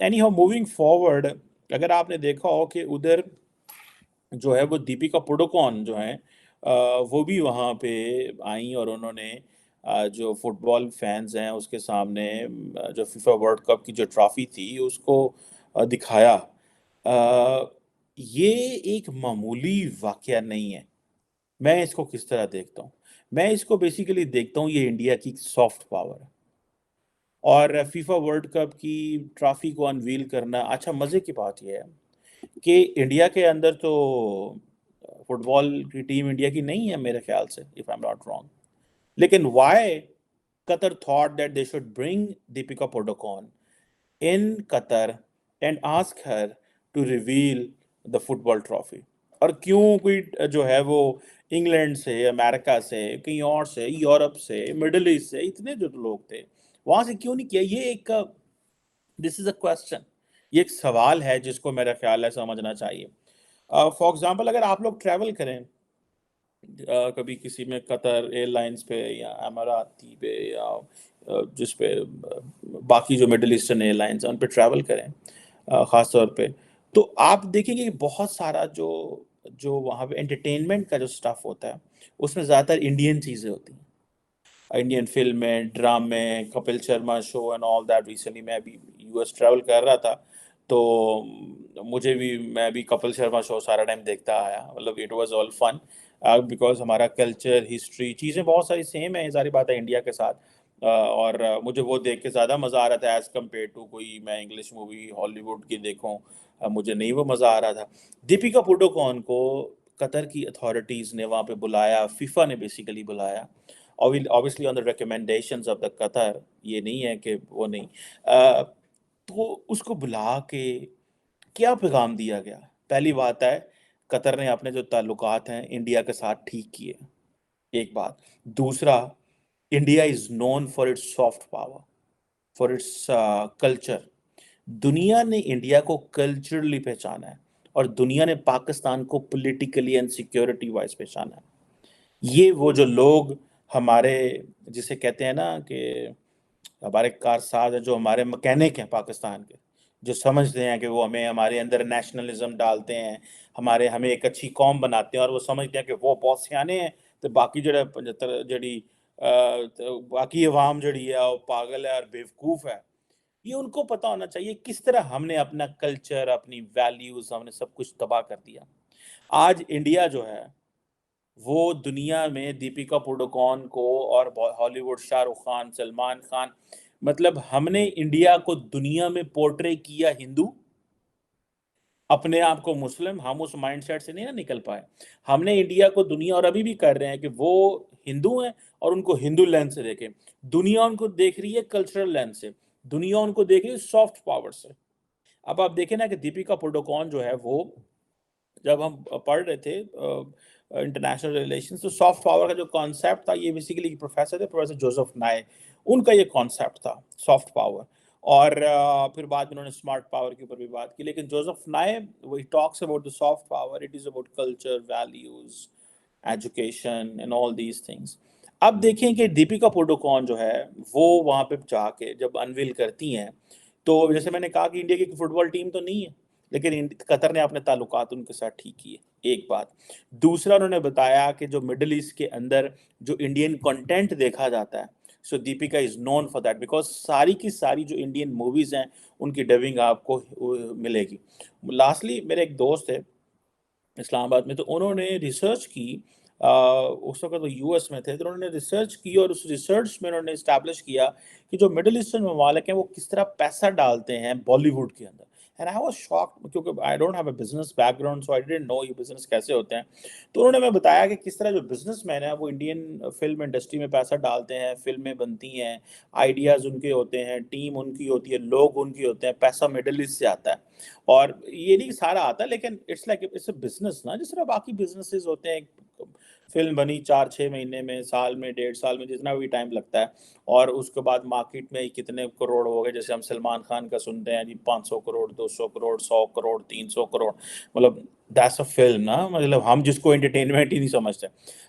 Any how moving forward, अगर आपने देखा हो कि उधर जो है वो दीपिका पादुकोण जो है वो भी वहाँ पे आई और उन्होंने जो फुटबॉल फैंस हैं उसके सामने जो फीफा वर्ल्ड कप की जो ट्रॉफी थी उसको दिखाया। ये एक मामूली वाकया नहीं है। मैं इसको किस तरह देखता हूँ? मैं इसको बेसिकली देखता हूँ, ये इंडिया की सॉफ्ट पावर है। और फीफा वर्ल्ड कप की ट्रॉफी को अनवील करना, अच्छा मज़े की बात ये है कि इंडिया के अंदर तो फुटबॉल की टीम इंडिया की नहीं है मेरे ख्याल से, if I am not wrong. लेकिन why Qatar thought that they should bring Deepika Padukone in Qatar and ask her to reveal the football trophy? और क्यों कोई जो है वो इंग्लैंड से, अमेरिका से, कहीं और से, यूरोप से, मिडिल ईस्ट से, इतने जो लोग थे वहां से क्यों नहीं किया? ये एक दिस इज अ क्वेश्चन, ये एक सवाल है जिसको मेरा ख्याल है समझना चाहिए। फॉर एग्जाम्पल अगर आप लोग ट्रैवल करें कभी किसी में कतर एयरलाइंस पे या अमाराती पे या जिस पे बाकी जो मिडिल ईस्टर्न एयरलाइंस हैं उन पे ट्रैवल करें ख़ास तौर पे, तो आप देखेंगे कि बहुत सारा जो जो वहाँ पे एंटरटेनमेंट का जो स्टफ होता है उसमें ज़्यादातर इंडियन चीज़ें होती हैं। इंडियन फिल्में, ड्रामे, Kapil Sharma show and all that. Recently मैं अभी यूएस ट्रैवल कर रहा था, तो मैं भी कपिल शर्मा शो सारा टाइम देखता आया। मतलब it was all fun because हमारा कल्चर, हिस्ट्री चीज़ें बहुत सारी सेम है, ज़ाहिर बात है इंडिया के साथ। और मुझे वो देख के ज़्यादा मज़ा आ रहा था एज़ कम्पेयर टू कोई मैं इंग्लिश मूवी हॉलीवुड की देखूँ। मुझे नहीं वो मज़ा आ रहा था। दीपिका पादुकोण को कतर की अथॉरिटीज़ ने वहाँ पे बुलाया, फीफा ने बेसिकली बुलाया। Obviously on the recommendations of the Qatar, ये नहीं है कि वो नहीं। तो उसको बुला के क्या पैगाम दिया गया? पहली बात है, कतर ने अपने जो ताल्लुकात हैं इंडिया के साथ ठीक किए, एक बात। दूसरा, India is known for its soft power, for its culture. दुनिया ने इंडिया को कल्चरली पहचाना है और दुनिया ने पाकिस्तान को पॉलिटिकली एंड सिक्योरिटी वाइज़ पहचाना है। ये वो जो लोग हमारे जिसे कहते हैं ना कि हमारे कारसाज हैं, जो हमारे मैकेनिक हैं पाकिस्तान के, जो समझते हैं कि वो हमें हमारे अंदर नेशनलिज्म डालते हैं, हमारे हमें एक अच्छी कौम बनाते हैं और वो समझते हैं कि वो बहुत सियाने हैं, तो बाकी जो 75 जड़ी तो बाकी अवाम जड़ी है वो पागल है और बेवकूफ़ है। ये उनको पता होना चाहिए किस तरह हमने अपना कल्चर, अपनी वैल्यूज़, हमने सब कुछ तबाह कर दिया। आज इंडिया जो है वो दुनिया में दीपिका पादुकोण को और हॉलीवुड शाहरुख खान, सलमान खान, मतलब हमने इंडिया को दुनिया में पोर्ट्रे किया हिंदू, अपने आप को मुस्लिम। हम उस माइंडसेट से नहीं ना निकल पाए। हमने इंडिया को दुनिया और अभी भी कर रहे हैं कि वो हिंदू हैं और उनको हिंदू लेंस से देखें। दुनिया उनको देख रही है कल्चरल लेंस से, दुनिया उनको देख रही है सॉफ्ट पावर से। अब आप देखें ना कि दीपिका पादुकोण जो है वो, जब हम पढ़ रहे थे इंटरनेशनल रिलेशंस, तो सॉफ्ट पावर का जो कॉन्सेप्ट था, ये बेसिकली प्रोफेसर थे, प्रोफेसर जोसेफ नाय, उनका ये कॉन्सेप्ट था सॉफ्ट पावर। और फिर बाद में उन्होंने स्मार्ट पावर के ऊपर भी बात की, लेकिन जोसेफ नाय वो talks about the soft power, it is about culture, values, education and all these things. अब देखें कि दीपिका पादुकोण जो है वो वहाँ पे जाके जब अनवील करती हैं, तो जैसे मैंने कहा कि इंडिया की फुटबॉल टीम तो नहीं है, लेकिन कतर ने अपने ताल्लुकात उनके साथ ठीक किए, एक बात। दूसरा, उन्होंने बताया कि जो मिडल ईस्ट के अंदर जो इंडियन कंटेंट देखा जाता है, so Deepika is known for that, because सारी की सारी जो इंडियन मूवीज़ हैं, उनकी डबिंग आपको मिलेगी। लास्टली मेरे एक दोस्त है इस्लामाबाद में, तो उन्होंने रिसर्च की। उस वक़्त वो यूएस में थे, तो उन्होंने रिसर्च की और उस रिसर्च में उन्होंने एस्टैब्लिश किया कि जो मिडल ईस्टर्न ममालिक हैं, वो किस तरह पैसा डालते हैं बॉलीवुड के अंदर। एंड आई वाज़ शॉक्ड, क्योंकि I don't have a business background, so I didn't no ये बिज़नेस कैसे होते हैं। तो उन्होंने हमें बताया कि किस तरह जो बिज़नेसमैन हैं, वो इंडियन फ़िल्म इंडस्ट्री में पैसा डालते हैं, फ़िल्में बनती हैं, आइडियाज़ उनके होते हैं, टीम उनकी होती है, लोग उनके होते हैं, पैसा मिडल ईस्ट से आता है। और ये नहीं सारा आता, लेकिन it's like it's a business ना, जिस तरह बाकी बिज़नेसेस होते हैं। फ़िल्म बनी 4-6 महीने में, साल में, 1.5 साल में, जितना भी टाइम लगता है, और उसके बाद मार्केट में कितने करोड़ हो गए, जैसे हम सलमान खान का सुनते हैं जी 500 करोड़, 200 करोड़, 100 करोड़, 300 करोड़, मतलब दैट्स अ फिल्म ना, मतलब हम जिसको एंटरटेनमेंट ही नहीं समझते।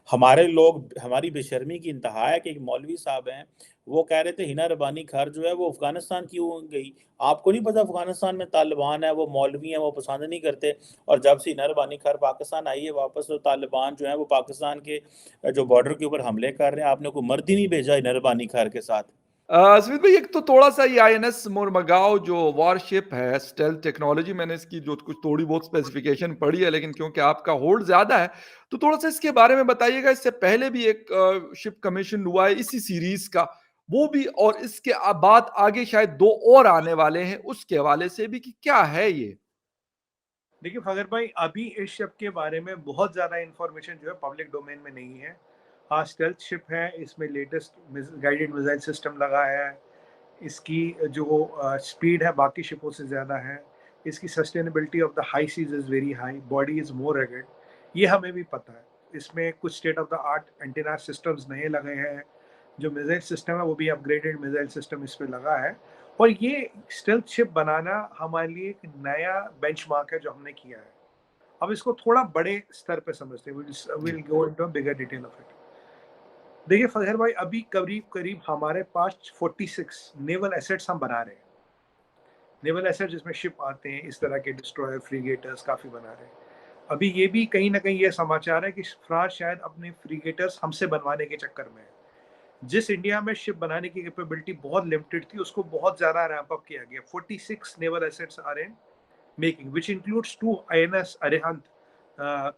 हमारे लोग, हमारी बेशर्मी की इंतहा है कि एक मौलवी साहब हैं, वो कह रहे थे हिना रबानी खार जो है वो अफगानिस्तान क्यों गई। आपको नहीं पता अफगानिस्तान में तालिबान है, वो मौलवी हैं, वो पसंद नहीं करते। और जब से हिना रबानी खार पाकिस्तान आई है वापस, तो तालिबान जो है वो पाकिस्तान के जो बॉर्डर के ऊपर हमले कर रहे हैं। आपने कोई मर्द ही नहीं भेजा हिना रबानी खार के साथ। स्मिथ भाई, एक तो थोड़ा सा ये आईएनएस मोरमगांव जो वॉरशिप है, स्टेल्थ टेक्नोलॉजी, मैंने इसकी जो कुछ थोड़ी बहुत स्पेसिफिकेशन पढ़ी है, लेकिन क्योंकि आपका होल्ड ज्यादा है तो थोड़ा सा इसके बारे में बताइएगा। इससे पहले भी एक शिप कमीशन हुआ है इसी सीरीज का, वो भी, और इसके बाद आगे शायद 2 और आने वाले हैं, उसके हवाले से भी कि क्या है ये। देखिए फगर भाई, अभी इस शिप के बारे में बहुत ज़्यादा इंफॉर्मेशन जो है पब्लिक डोमेन में नहीं है। हाँ, स्टेल्थ शिप है, इसमें लेटेस्ट गाइडेड मिसाइल सिस्टम लगा है, इसकी जो स्पीड है बाकी शिपों से ज़्यादा है, इसकी sustainability of the high seas is very high, body is more rugged, ये हमें भी पता है। इसमें कुछ state of the art antenna systems नए लगे हैं, जो मिसाइल सिस्टम है वो भी अपग्रेडेड मिसाइल सिस्टम इस पर लगा है। और ये स्टेल्थ शिप बनाना हमारे लिए एक नया बेंचमार्क है जो हमने किया है। अब इसको थोड़ा बड़े स्तर पे समझते हैं, will go into a bigger detail of it. देखिए फजहर भाई, अभी करीब करीब हमारे पास 46 नेवल एसेट्स हम बना रहे हैं। नेवल एसेट्स जिसमें शिप आते हैं, इस तरह के डिस्ट्रॉयर, फ्रीगेटर्स काफ़ी बना रहे हैं। अभी ये भी कहीं ना कहीं ये समाचार है कि फ्रांस शायद अपने फ्रीगेटर्स हमसे बनवाने के चक्कर में है। जिस इंडिया में शिप बनाने की कैपेबिलिटी बहुत लिमिटेड थी, उसको बहुत ज़्यादा रैंप अप किया गया। 46 naval assets are in making, which includes 2 INS Arihant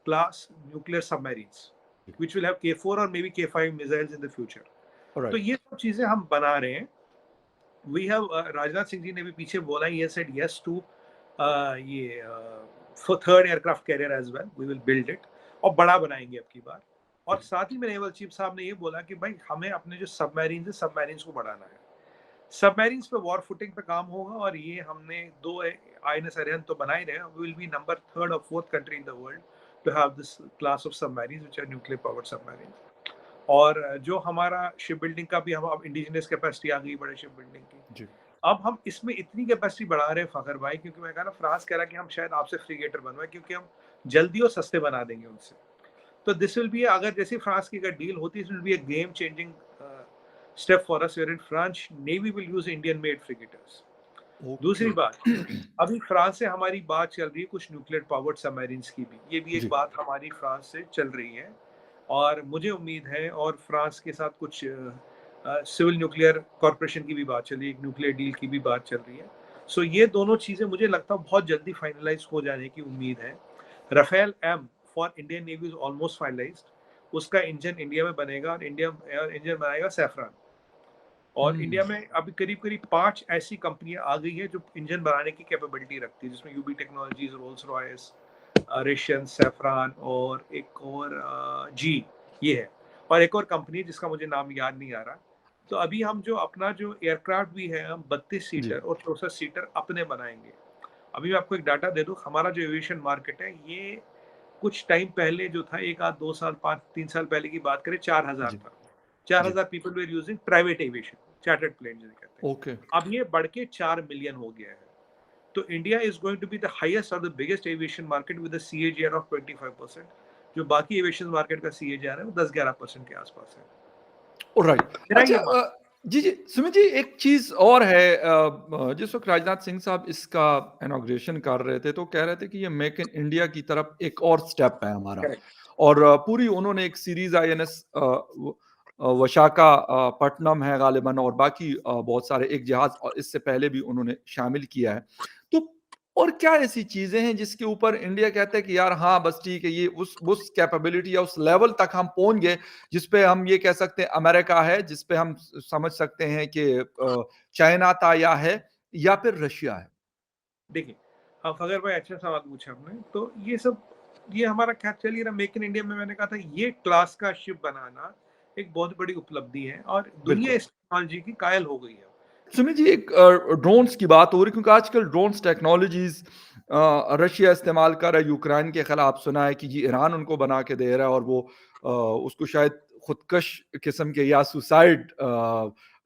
class nuclear submarines, which will have K4 or maybe K5 missiles in the future. Alright. तो ये सब चीजें हम बना रहे हैं। We have राजनाथ सिंह जी ने भी पीछे बोला, he has said yes to ये for third aircraft carrier as well. We will build it और बड़ा बनाएंगे अब की बार। और साथ ही में नेवल चीफ साहब ने ये बोला कि भाई हमें अपने जो सबमरीन है, सबमरीन्स को बढ़ाना है। सबमरीन्स पे वॉर फुटिंग पे काम होगा, और ये हमने 2 आईएनएस अरिहंत तो बना ही रहे हैं। We will be number 3rd और 4th country in the world to have this class of submarines which are nuclear powered submarines. और जो हमारा शिप बिल्डिंग का भी, हम अब इंडिजिनियस कैपेसिटी आ गई बड़े शिप बिल्डिंग की। अब हम इसमें इतनी कैपेसिटी बढ़ा रहे हैं फखर भाई, क्योंकि मैं कह रहा, फ्रांस कह रहा कि हम शायद आपसे फ्रीगेटर बनवाए, क्योंकि हम जल्दी और सस्ते बना देंगे उनसे। तो दिस विल बी, अगर जैसे फ्रांस की अगर डील होती है, this will be a game changing step for us, wherein France Navy will use Indian made frigaters. दूसरी बात, अभी फ्रांस से हमारी बात चल रही है कुछ न्यूक्लियर पावर्ड सबमरीन्स की भी, ये भी एक बात हमारी फ्रांस से चल रही है। और मुझे उम्मीद है, और फ्रांस के साथ कुछ सिविल न्यूक्लियर कॉर्पोरेशन की भी बात चल रही है, एक न्यूक्लियर डील की भी बात चल रही है। सो ये दोनों चीज़ें मुझे लगता है बहुत जल्दी फाइनलाइज हो जाने की उम्मीद है। Rafale M for Indian navy is almost finalised, उसका इंजन इंडिया में बनेगा, और इंजन बनाएगा सैफरान। और इंडिया में अभी करीब करीब 5 ऐसी कंपनियां आ गई है जो इंजन बनाने की कैपेबिलिटी रखती है, जिसमें UB technologies, Rolls Royce, Raytheon, Safran, और एक और जी ये है, और एक और कंपनी जिसका मुझे नाम याद नहीं आ रहा। तो अभी हम जो अपना जो एयरक्राफ्ट भी है, हम 32 सीटर और 64 सीटर अपने बनाएंगे। अभी मैं आपको एक डाटा दे दूं, हमारा जो एविएशन मार्केट है, ये कुछ टाइम पहले जो था, 1 आध 2 साल 5-3 साल पहले की बात करें, 4000 था। 4000 people were using private aviation, chartered plane जिसे कहते हैं। ओके। अब ये बढ़ के 4 मिलियन हो गया है। तो India is going to be the highest और the biggest aviation market with a CAGR of 25%। जो बाकी एविएशन मार्केट का सीएजीआर है वो 10-11% के आसपास है। ऑलराइट। अच्छा, जी जी सुमित जी, एक चीज और है, जिस वक्त राजनाथ सिंह साहब इसका इनॉग्रेशन कर रहे थे तो कह रहे थे कि ये मेक इन इंडिया की तरफ एक और स्टेप है हमारा। और पूरी उन्होंने एक सीरीज आईएनएस विशाखापट्टनम है गालिबन, और बाकी बहुत सारे एक जहाज और इससे पहले भी उन्होंने शामिल किया है। तो और क्या ऐसी चीजें हैं जिसके ऊपर इंडिया कहता है कि यार हाँ बस ठीक है, ये उस कैपेबिलिटी या उस लेवल तक हम पहुंच गए जिसपे हम ये कह सकते हैं अमेरिका है, जिसपे हम समझ सकते हैं कि चाइना था या फिर रशिया है। देखिए, हाँ फगर भाई, अच्छा सवाल पूछा आपने। तो ये सब, ये हमारा क्या चल ही रहा, मेक इन इंडिया में मैंने कहा था, ये क्लास का शिप बनाना एक बहुत बड़ी उपलब्धि है, और दुनिया इस टेक्नोलॉजी की कायल हो गई है। सुमित जी, एक ड्रोन्स की बात हो रही, क्योंकि आजकल ड्रोन्स टेक्नोलॉजीज रशिया इस्तेमाल कर रहा है यूक्रेन के खिलाफ। सुना है कि जी ईरान उनको बना के दे रहा है, और वो उसको शायद खुदकश किस्म के या सुसाइड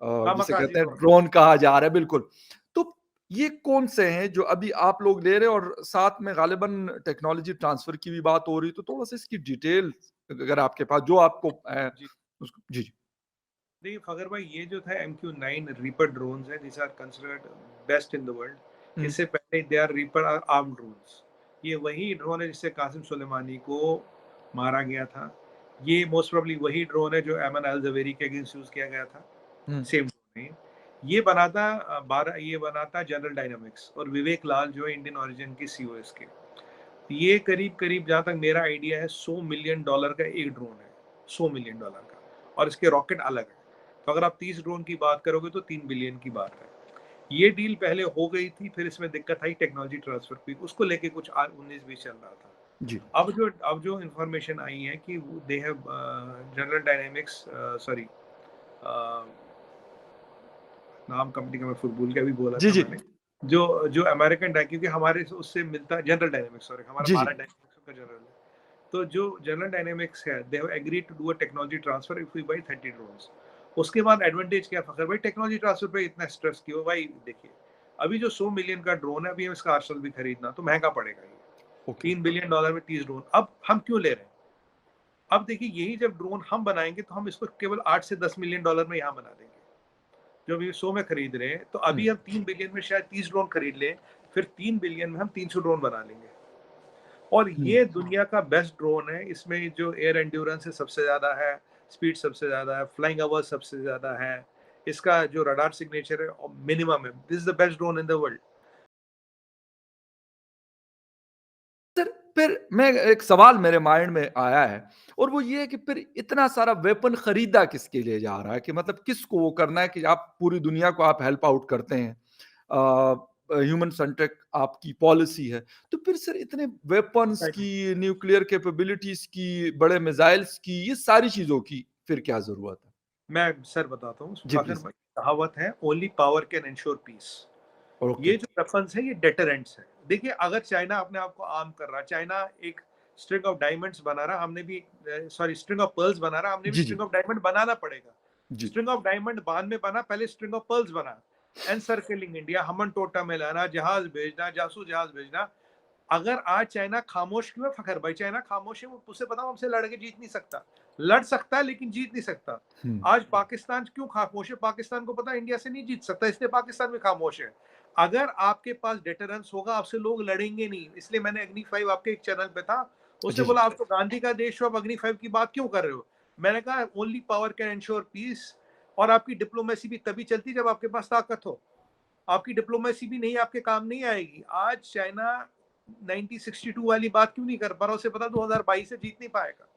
जिसे कामाकाजी कहते हैं ड्रोन। ड्रोन कहा जा रहा है, बिल्कुल। तो ये कौन से हैं जो अभी आप लोग ले रहे हैं, और साथ में गालिबन टेक्नोलॉजी ट्रांसफर की भी बात हो रही है, तो थोड़ा-सा इसकी डिटेल अगर आपके पास जो आपको जी। उसको जी, जी। देखिए फखर भाई, ये जो था MQ-9 रीपर ड्रोन्स है, these are considered best in the world. हुँ, इससे पहले they are reaper are armed drones. ये वही ड्रोन है जिससे कासिम सुलेमानी को मारा गया था। ये मोस्ट प्रोबेबली वही ड्रोन है जो अयमन अल ज़वेरी के अगेंस्ट यूज़ किया गया था। हुँ, सेम ड्रोन है। ये बनाता जनरल डायनामिक्स, और विवेक लाल जो है इंडियन ओरिजिन की COS के। ये करीब-करीब जहाँ तक मेरा आइडिया है $100 मिलियन का एक ड्रोन है, $100 मिलियन का, और इसके रॉकेट अलग है। तो अगर आप 30 ड्रोन की बात करोगे तो 3 बिलियन की बात है। ये डील पहले हो गई थी, फिर इसमें दिक्कत आई टेक्नोलॉजी ट्रांसफर की, उसको लेके कुछ 19-20 चल रहा था। जी, अब जो इन्फॉर्मेशन आई है कि they have general dynamics, sorry, नाम कंपनी का मैं फिर भूल गया, अभी बोला जी, था जी, मैंने। जो जो अमेरिकन डाय, क्योंकि हमारे उससे मिलता है जनरल डायनामिक्स, सॉरी, हमारा जी, जी, भारत डायनामिक्स का जनरल है। तो जो जनरल डायनामिक्स है, they have agreed to do a technology transfer if we buy 30 drones. उसके बाद एडवांटेज क्या फखर भाई, टेक्नोलॉजी ट्रांसफर पे इतना स्ट्रेस क्यों भाई? देखिए, अभी जो 100 मिलियन का ड्रोन है, अभी हम इसका आर्सेनल भी खरीदना तो महंगा पड़ेगा ये। ओके। 3 बिलियन डॉलर में 30 ड्रोन। अब हम क्यों ले रहे हैं? अब देखिए, यही जब ड्रोन हम बनाएंगे तो हम इसको केवल 8 से 10 मिलियन डॉलर में यहाँ बना देंगे। जो अभी 100 में खरीद रहे हैं, तो हुँ, अभी हम 3 बिलियन में शायद 30 ड्रोन खरीद लें, फिर 3 बिलियन में हम 300 ड्रोन बना लेंगे। और हुँ, ये दुनिया का बेस्ट ड्रोन है। इसमें जो एयर एंड्योरेंस है सबसे ज़्यादा है, स्पीड सबसे ज़्यादा है, फ्लाइंग आवर्स सबसे ज़्यादा है, इसका जो रडार सिग्नेचर है मिनिमम है। This is the best drone in the world. Sir, फिर मैं एक सवाल मेरे माइंड में आया है, और वो ये है कि फिर इतना सारा वेपन खरीदा किसके लिए जा रहा है, कि मतलब किसको वो करना है कि आप पूरी दुनिया को आप हेल्प आउट करते हैं, ह्यूमन सेंट्रिक आपकी पॉलिसी है, तो फिर सर इतने वेपन्स Exactly. की, न्यूक्लियर कैपेबिलिटीज की, बड़े मिसाइल्स की, ये सारी चीजों की फिर क्या जरूरत है? मैं सर बताता हूँ, जी फाखर प्लीज। भाई, कहावत है, only power can ensure peace. Okay. ये जो वेपन्स है, ये डेटरेंट्स है। देखिए, अगर चाइना अपने आप को आर्म कर रहा, चाइना एक स्ट्रिंग ऑफ डायमंड्स बना रहा, हमने भी, सॉरी, स्ट्रिंग ऑफ पर्ल्स बना रहा, हमने भी जी, जी, स्ट्रिंग ऑफ डायमंड बनाना पड़ेगा। जी, स्ट्रिंग ऑफ डायमंड बाद में बना, पहले स्ट्रिंग ऑफ पर्ल्स बना। एनसर्कलिंग इंडिया, हमन टोटा में लाना, जहाज भेजना, जासूस जहाज भेजना। अगर आज चाइना खामोश क्यों है फखर भाई? चाइना खामोश है, वो उसे पता, हमसे लड़ के जीत नहीं सकता। लड़ सकता है लेकिन जीत नहीं सकता। हम्म, आज पाकिस्तान क्यों खामोश है? पाकिस्तान को पता है इंडिया से नहीं जीत सकता, इसलिए पाकिस्तान भी खामोश है। अगर आपके पास डेटरेंस होगा, आपसे लोग लड़ेंगे नहीं। इसलिए मैंने अग्नि 5 आपके एक चैनल पे था, उसने जी, जी, बोला आप तो गांधी का देश हो, आप अग्नि 5 की बात क्यों कर रहे हो? मैंने कहा only power can ensure peace. और आपकी डिप्लोमेसी भी तभी चलती जब आपके पास ताकत हो। आपकी डिप्लोमेसी भी नहीं, आपके काम नहीं आएगी। आज चाइना 1962 वाली बात क्यों नहीं कर पा रहा? उसे पता 2022 से जीत नहीं पाएगा।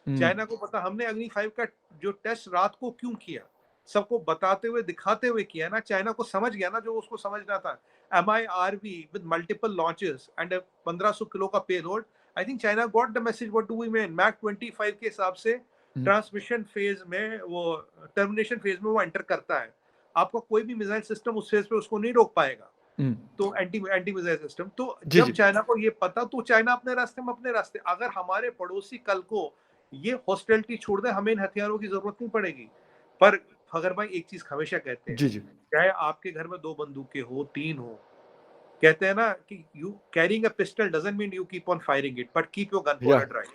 हम्म, चाइना को पता हमने अग्नि 5 का जो टेस्ट रात को क्यों किया, सबको बताते हुए दिखाते हुए किया ना। चाइना को समझ गया ना जो उसको समझना था। MIRV with multiple launches and 1500 kilo का payload. I think China got the message what do we mean. Mach 25 के हिसाब से हम्म, ट्रांसमिशन फेज में, वो टर्मिनेशन फेज में वो एंटर करता है। आपका कोई भी मिसाइल सिस्टम उस फेज पे उसको नहीं रोक पाएगा। हम्म, तो एंटी एंटी मिसाइल सिस्टम, तो जी, जब जी, चाइना को ये पता, तो चाइना अपने रास्ते में अपने रास्ते। अगर हमारे पड़ोसी कल को ये हॉस्टिलिटी छोड़ दे, हमें इन हथियारों की जरूरत नहीं पड़ेगी। पर अगर भाई, एक चीज हमेशा कहते हैं, जी, जी, चाहे आपके घर में 2 बंदूकें हो, 3 हो, कहते हैं ना कि you carrying a pistol doesn't mean you keep on firing it, but keep your gun या पाउडर ड्राई।